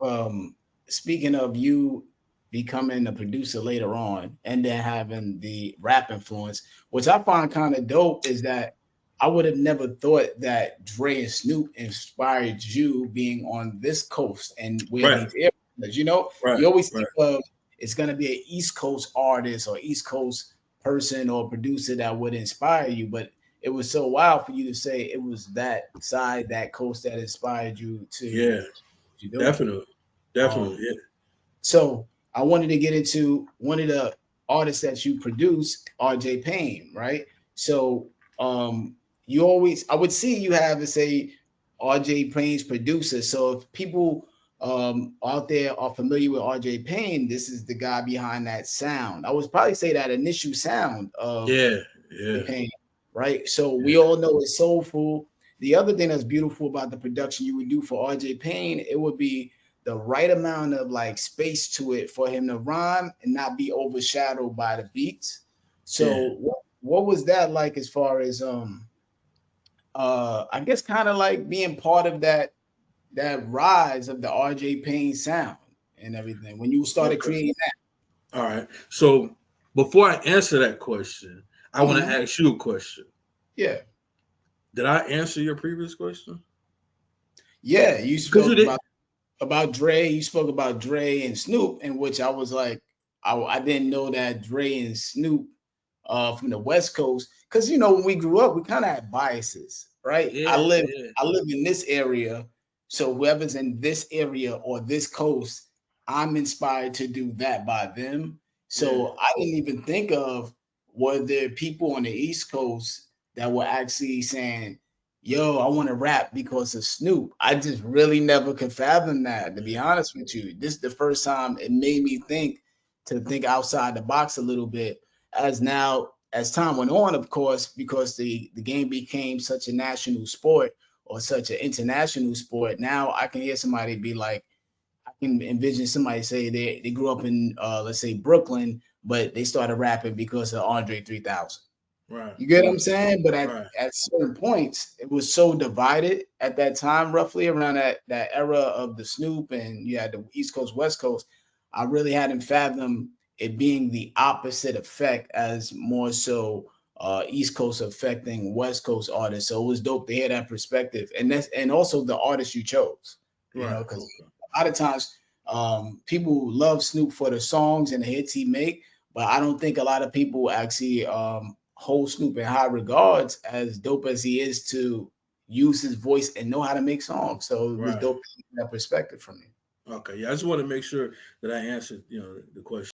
um, speaking of you becoming a producer later on and then having the rap influence, which I find kind of dope, is that I would have never thought that Dre and Snoop inspired you being on this coast and where Right, these areas. You know, right, you always right. think of it's gonna be an East Coast artist or East Coast person or producer that would inspire you, but it was so wild for you to say it was that side, that coast that inspired you to Yeah, what you're doing. definitely, definitely. Um, Yeah. so I wanted to get into one of the artists that you produce, RJ Payne, right? So you always, I would see you have to say RJ Payne's producer. So if people out there are familiar with RJ Payne, this is the guy behind that sound. I would probably say that initial sound of Yeah, yeah, pain, right? So we yeah, all know it's soulful. The other thing that's beautiful about the production you would do for RJ Payne, it would be the right amount of like space to it for him to rhyme and not be overshadowed by the beats. yeah. So what was that like as far as I guess kind of like being part of that rise of the RJ Payne sound and everything when you started Okay. creating All right. So before I answer that question, I that. want to ask you a question. Yeah. Did I answer your previous question? Yeah, you Because you spoke did. about Dre. You spoke about Dre and Snoop, in which I was like, I didn't know that Dre and Snoop from the West Coast, because you know when we grew up, we kind of had biases, right? Yeah, yeah, I live in this area, so whoever's in this area or this coast, I'm inspired to do that by them. yeah, So I didn't even think of were there people on the East Coast that were actually saying, yo, I want to rap because of Snoop. I just really never could fathom that, to be honest with you. This is the first time it made me think to think outside the box a little bit. As now, as time went on, of course, because the game became such a national sport or such an international sport, now I can hear somebody be like, I can envision somebody say they grew up in let's say Brooklyn, but they started rapping because of Andre 3000. right, You get what I'm right, saying? But right. at certain points, it was so divided at that time, roughly around that era of the Snoop and you had the East Coast, West Coast. I really hadn't fathomed it being the opposite effect as more so East Coast affecting West Coast artists. So it was dope to hear that perspective, and also the artist you chose. You know, Right. because Okay. a lot of times people love Snoop for the songs and the hits he make, but I don't think a lot of people actually hold Snoop in high regards as dope as he is to use his voice and know how to make songs. So it was Right. dope to get that perspective from you. Okay. Yeah. I just want to make sure that I answered, the question.